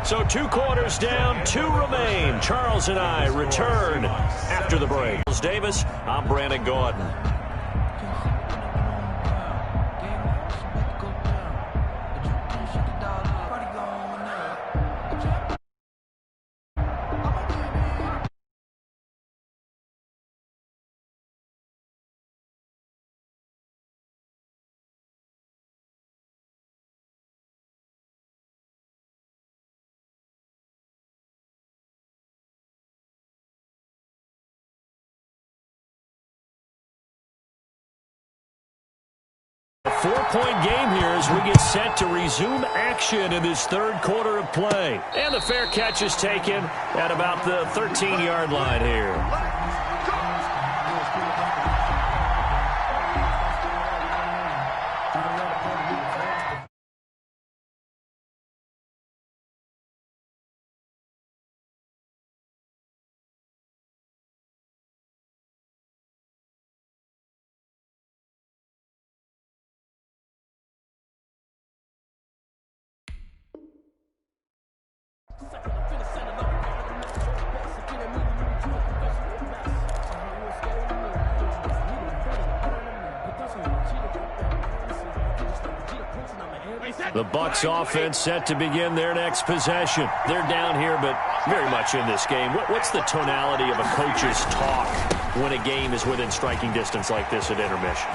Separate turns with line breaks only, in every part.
So 2 quarters down, 2 remain. Charles and I return after the break. Davis, I'm Brandon Gordon. A 4-point game here as we get set to resume action in this 3rd quarter of play. And the fair catch is taken at about the 13-yard line here. The Bucs offense set to begin their next possession. They're down here, but very much in this game. What's the tonality of a coach's talk when a game is within striking distance like this at intermission?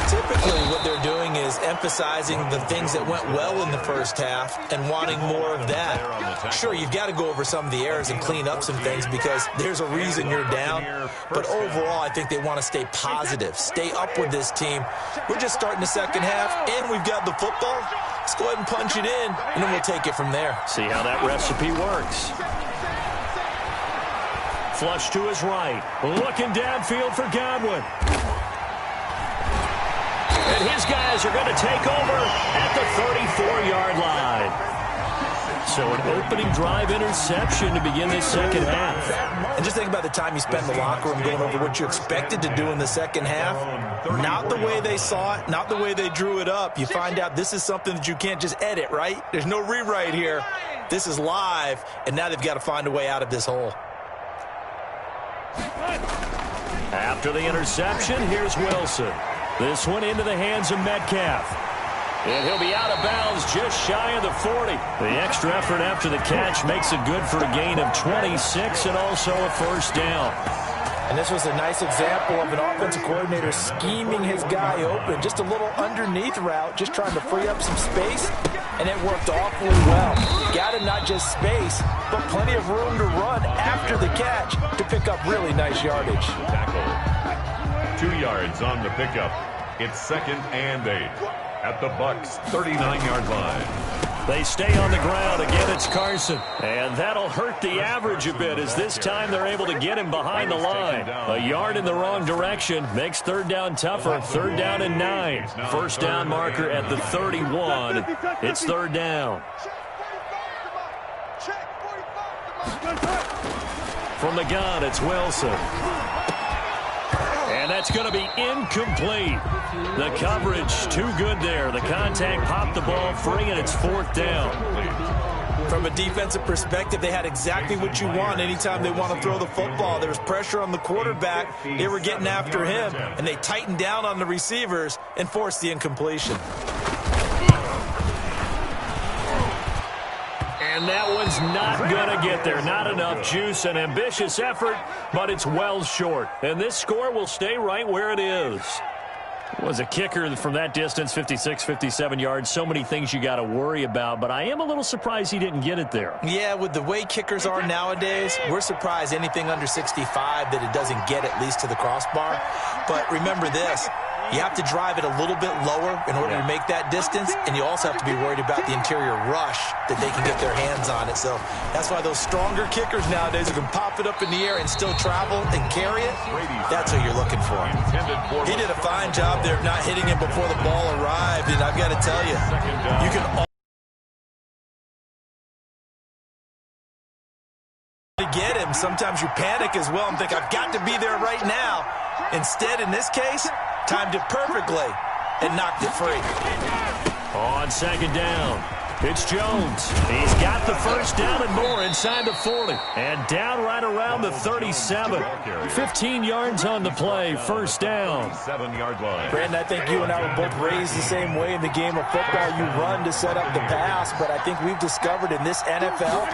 Typically, what they're doing is emphasizing the things that went well in the first half and wanting more of that. Sure, you've got to go over some of the errors and clean up some things because there's a reason you're down. But overall, I think they want to stay positive, stay up with this team. We're just starting the second half, and we've got the football. Let's go ahead and punch it in, and then we'll take it from there.
See how that recipe works. Flush to his right. Looking downfield for Godwin. And his guys are going to take over at the 34-yard line. So an opening drive interception to begin this second half.
And just think about the time you spent in the locker room going over what you expected to do in the second half. Not the way they saw it, not the way they drew it up. You find out this is something that you can't just edit, right? There's no rewrite here. This is live, and now they've got to find a way out of this hole.
After the interception, here's Wilson. This one into the hands of Metcalf. And he'll be out of bounds just shy of the 40. The extra effort after the catch makes it good for a gain of 26 and also a first down.
And this was a nice example of an offensive coordinator scheming his guy open. Just a little underneath route, just trying to free up some space, and it worked awfully well. Got him not just space, but plenty of room to run after the catch to pick up really nice yardage.
Tackle. 2 yards on the pickup. It's 2nd and 8 at the Bucs' 39-yard line.
They stay on the ground. Again, it's Carson. And that'll hurt the average a bit as this time they're able to get him behind the line. A yard in the wrong direction makes 3rd down tougher. 3rd down and 9. First down marker at the 31. It's 3rd down. From the gun, it's Wilson. And that's going to be incomplete. The coverage too good there. The contact popped the ball free, and it's 4th down.
From a defensive perspective, they had exactly what you want anytime they want to throw the football. There was pressure on the quarterback. They were getting after him, and they tightened down on the receivers and forced the incompletion.
And that one's not going to get there. Not enough juice. An ambitious effort, but it's well short. And this score will stay right where it is. Was a kicker from that distance, 56, 57 yards. So many things you got to worry about, but I am a little surprised he didn't get it there.
Yeah, with the way kickers are nowadays, we're surprised anything under 65 that it doesn't get at least to the crossbar. But remember this. You have to drive it a little bit lower in order to make that distance, and you also have to be worried about the interior rush that they can get their hands on it. So that's why those stronger kickers nowadays who can pop it up in the air and still travel and carry it, that's what you're looking for. He did a fine job there of not hitting it before the ball arrived, and I've got to tell you, you can get him. Sometimes you panic as well and think, I've got to be there right now. Instead, in this case, timed it perfectly and knocked it free.
On 2nd down, It's Jones. He's got the first down and more inside the 40. And down right around the 37. 15 yards on the play. First down.
7-yard line.
Brandon, I think you and I were both raised the same way in the game of football. You run to set up the pass, but I think we've discovered in this NFL,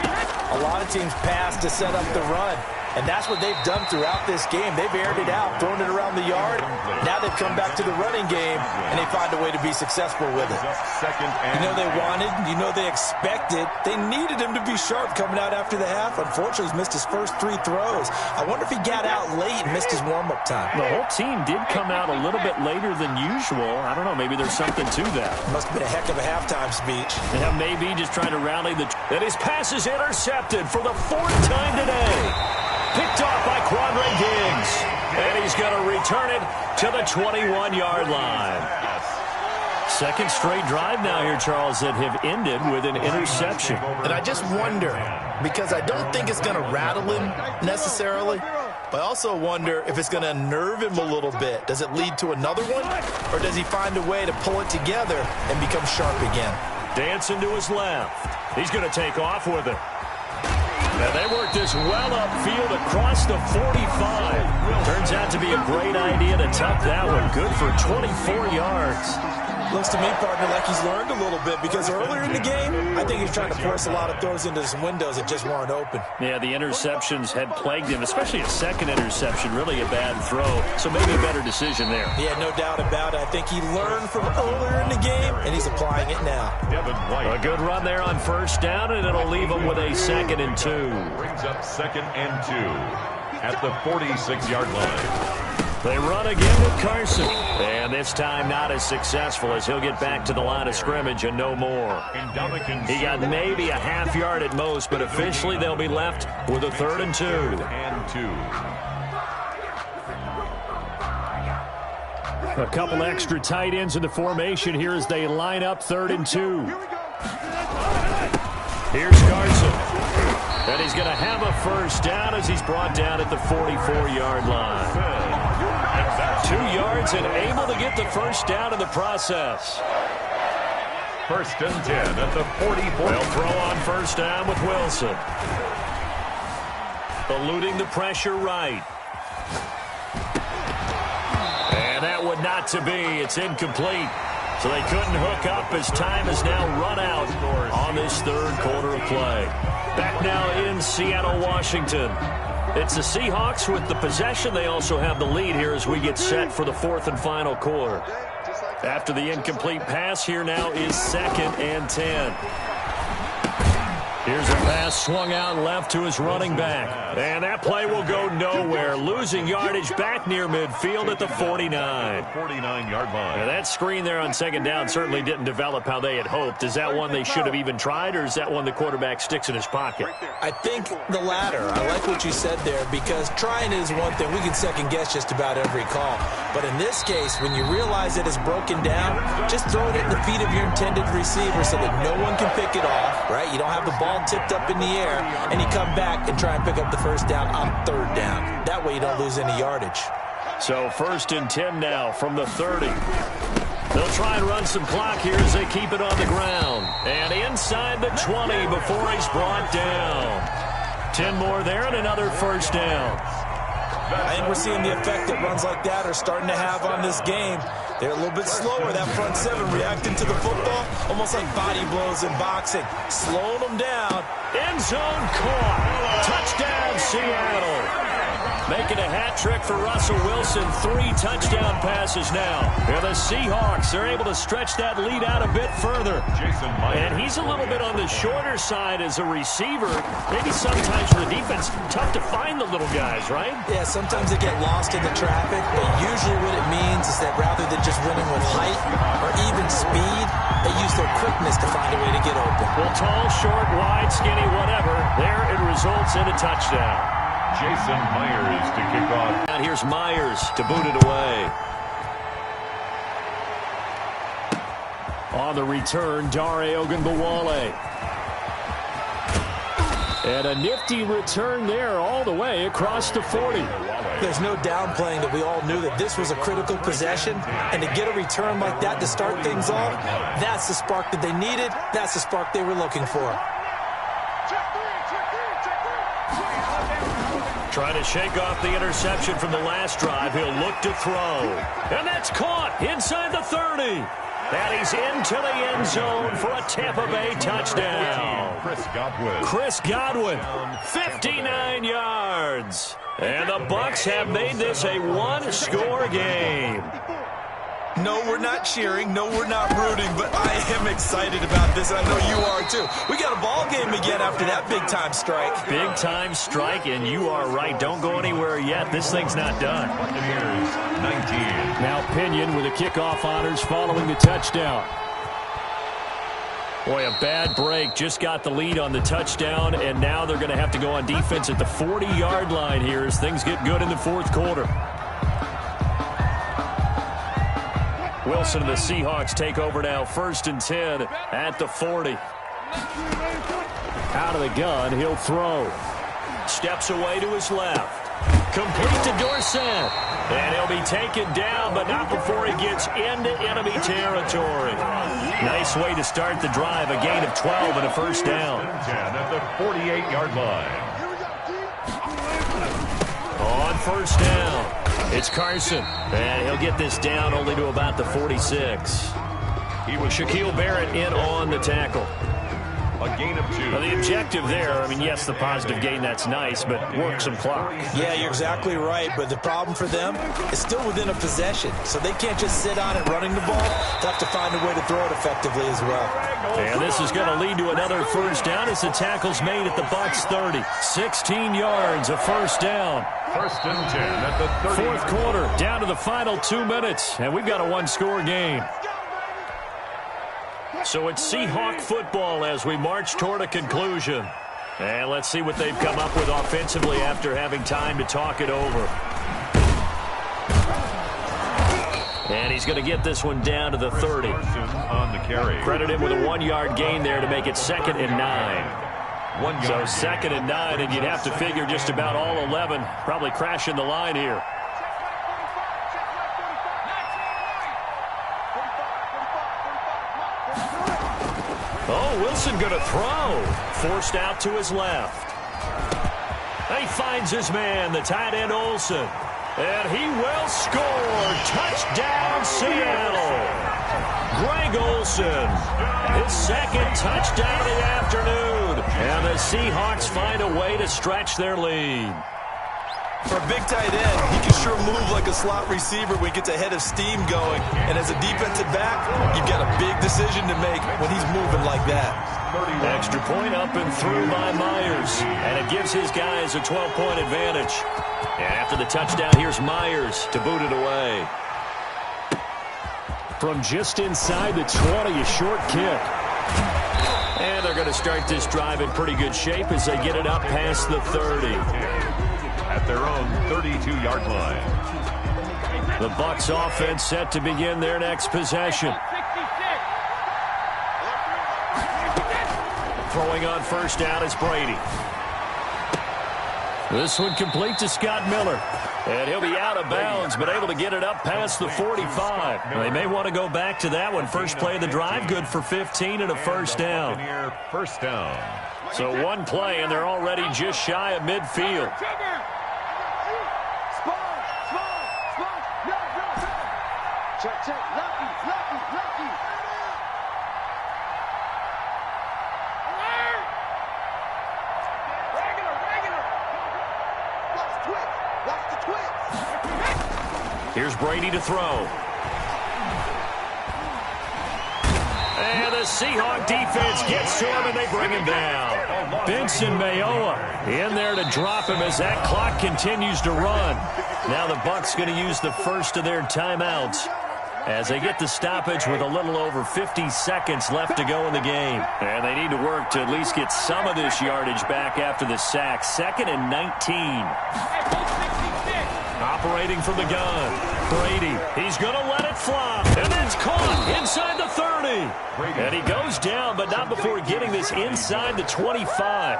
a lot of teams pass to set up the run. And that's what they've done throughout this game. They've aired it out, thrown it around the yard. Now they've come back to the running game, and they find a way to be successful with it. You know they wanted, you know they expected. They needed him to be sharp coming out after the half. Unfortunately, he's missed his first 3 throws. I wonder if he got out late and missed his warm-up time.
The whole team did come out a little bit later than usual. I don't know, maybe there's something to that.
Must have been a heck of a halftime speech.
Yeah, maybe just trying to rally the... And his pass is intercepted for the 4th time today. Picked off by Quandre Diggs. And he's going to return it to the 21-yard line. Second straight drive now here, Charles, that have ended with an interception.
And I just wonder, because I don't think it's going to rattle him necessarily, but I also wonder if it's going to unnerve him a little bit. Does it lead to another one? Or does he find a way to pull it together and become sharp again?
Dancing to his left. He's going to take off with it. And they worked this well upfield across the 45. Turns out to be a great idea to tuck that one. Good for 24 yards.
Looks to me, partner, like he's learned a little bit, because earlier in the game, I think he's trying to force a lot of throws into some windows that just weren't open.
Yeah, the interceptions had plagued him, especially a second interception, really a bad throw. So maybe a better decision there.
Yeah, no doubt about it. I think he learned from earlier in the game, and he's applying it now.
A good run there on first down, and it'll leave him with a 2nd and 2.
Brings up 2nd and 2 at the 46-yard line.
They run again with Carson. And this time not as successful, as he'll get back to the line of scrimmage and no more. He got maybe a half yard at most, but officially they'll be left with a 3rd and 2. A couple extra tight ends in the formation here as they line up 3rd and 2. Here's Carson. And he's going to have a first down as he's brought down at the 44-yard line. 2 yards and able to get the first down in the process.
1st and 10 at the 44.
They'll throw on first down with Wilson. Eluding the pressure right. And that would not to be. It's incomplete. So they couldn't hook up as time has now run out on this 3rd quarter of play. Back now in Seattle, Washington. It's the Seahawks with the possession. They also have the lead here as we get set for the 4th and final quarter. After the incomplete pass, here now is 2nd and 10. Here's a pass swung out left to his running back. And that play will go nowhere. Losing yardage back near midfield at the 49.
49-yard line.
Now that screen there on 2nd down certainly didn't develop how they had hoped. Is that one they should have even tried, or is that one the quarterback sticks in his pocket?
I think the latter. I like what you said there, because trying is one thing. We can second guess just about every call. But in this case, when you realize that it's broken down, just throw it at the feet of your intended receiver so that no one can pick it off, right? You don't have the ball tipped up in the air, and you come back and try and pick up the first down on 3rd down. That way you don't lose any yardage.
So 1st and 10 now from the 30. They'll try and run some clock here as they keep it on the ground. And inside the 20 before he's brought down. 10 more there and another first down.
I think we're seeing the effect that runs like that are starting to have on this game. They're a little bit slower, that front 7, reacting to the football, almost like body blows in boxing. Slowing them down.
End zone caught. Touchdown, Seattle. Making a hat trick for Russell Wilson. 3 touchdown passes now. And the Seahawks, they're able to stretch that lead out a bit further. And he's a little bit on the shorter side as a receiver. Maybe sometimes for the defense, tough to find the little guys, right?
Yeah, sometimes they get lost in the traffic, but usually what it means is that rather than just running with height or even speed, they use their quickness to find a way to get open.
Well, tall, short, wide, skinny, whatever, there it results in a touchdown.
Jason Myers to kick off.
And here's Myers to boot it away. On the return, Dare Ogunbowale. And a nifty return there all the way across the 40.
There's no downplaying that we all knew that this was a critical possession, and to get a return like that to start things off, that's the spark that they needed. That's the spark they were looking for.
Trying to shake off the interception from the last drive. He'll look to throw. And that's caught inside the 30. And he's into the end zone for a Tampa Bay touchdown. Chris Godwin, 59 yards. And the Bucs have made this a one-score game.
No, we're not cheering. No, we're not rooting, but I am excited about this, and I know you are too. We got a ball game again after that big-time strike.
Big-time strike, and you are right. Don't go anywhere yet. This thing's not done.
Buccaneers, 19.
Now Pinion with the kickoff honors following the touchdown. Boy, a bad break. Just got the lead on the touchdown, and now they're going to have to go on defense at the 40-yard line here as things get good in the fourth quarter. Wilson and the Seahawks take over now, 1st and 10 at the 40. Out of the gun, he'll throw. Steps away to his left. Complete to Dorsett. And he'll be taken down, but not before he gets into enemy territory. Nice way to start the drive, a gain of 12 and a first down.
10 at the 48-yard line.
On first down, it's Carson. And he'll get this down only to about the 46. He was Shaquille Barrett in on the tackle.
A gain of 2.
Well, the objective there, I mean, yes, the positive gain, that's nice, but work some clock.
Yeah, you're exactly right, but the problem for them is still within a possession, so they can't just sit on it running the ball. They'll have to find a way to throw it effectively as well.
And this is going to lead to another first down as the tackle's made at the Bucs 30. 16 yards, a first down.
1st and 10 at the 30.
Fourth quarter, down to the final 2 minutes, and we've got a one-score game. So it's Seahawk football as we march toward a conclusion. And let's see what they've come up with offensively after having time to talk it over. And he's going to get this one down to the 30.
On the carry.
Credit him with a 1-yard gain there to make it 2nd and 9. So 2nd and 9, and you'd have to figure just about all 11 probably crashing the line here. Oh, Wilson going to throw. Forced out to his left. He finds his man, the tight end Olsen. And he will score. Touchdown, Seattle. Greg Olsen, his 2nd touchdown of the afternoon. And the Seahawks find a way to stretch their lead.
For a big tight end, he can sure move like a slot receiver when he gets a head of steam going. And as a defensive back, you've got a big decision to make when he's moving like that.
Extra point up and through by Myers. And it gives his guys a 12-point advantage. And after the touchdown, here's Myers to boot it away. From just inside the 20, a short kick. And they're going to start this drive in pretty good shape as they get it up past the 30.
At their own 32-yard line.
The Bucs offense set to begin their next possession. Throwing on first down is Brady. This one complete to Scott Miller. And he'll be out of bounds, but able to get it up past the 45. They may want to go back to that one. First play of the drive, good for 15 and a first down.
First down.
So one play, and they're already just shy of midfield. Here's Brady to throw. And the Seahawk defense gets to him, and they bring him down. Benson Mayowa in there to drop him as that clock continues to run. Now the Bucs going to use the first of their timeouts as they get the stoppage with a little over 50 seconds left to go in the game. And they need to work to at least get some of this yardage back after the sack. 2nd and 19. Operating from the gun. Brady, he's going to let it fly. And that's caught inside the 30. 30. And he goes down, but not before getting this inside the 25.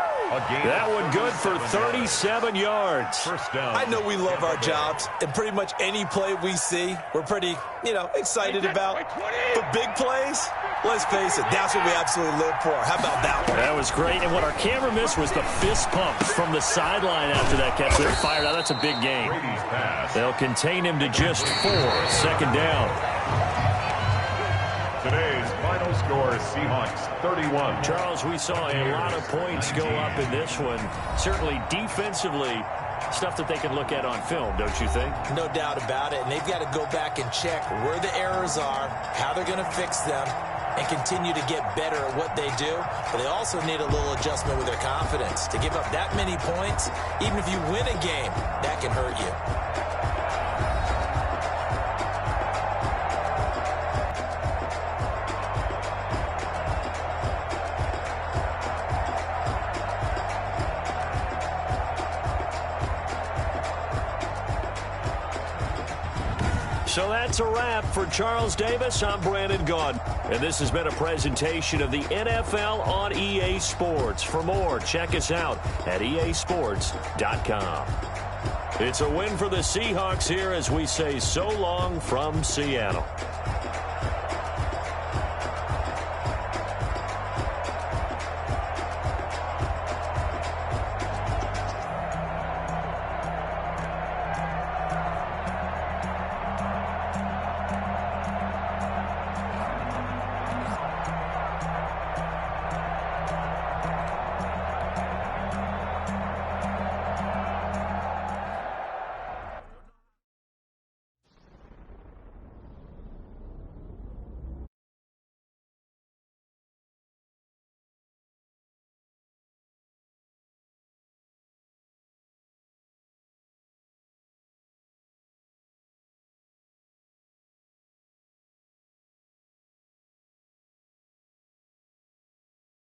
That one good for 37 yards.
First down.
I know we love our jobs, and pretty much any play we see, we're pretty, excited about. But big plays, let's face it, that's what we absolutely live for. How about that one?
That was great, and what our camera missed was the fist pump from the sideline after that catch. They're fired out. That's a big game. They'll contain him to just 4. Second down.
Today's final score, Seahawks 31.
Charles, we saw a lot of points go up in this one. Certainly defensively, stuff that they can look at on film, don't you think?
No doubt about it, and they've got to go back and check where the errors are, how they're going to fix them, and continue to get better at what they do. But they also need a little adjustment with their confidence. To give up that many points, even if you win a game, that can hurt you.
So that's a wrap for Charles Davis. I'm Brandon Gaudin. And this has been a presentation of the NFL on EA Sports. For more, check us out at easports.com. It's a win for the Seahawks here as we say so long from Seattle.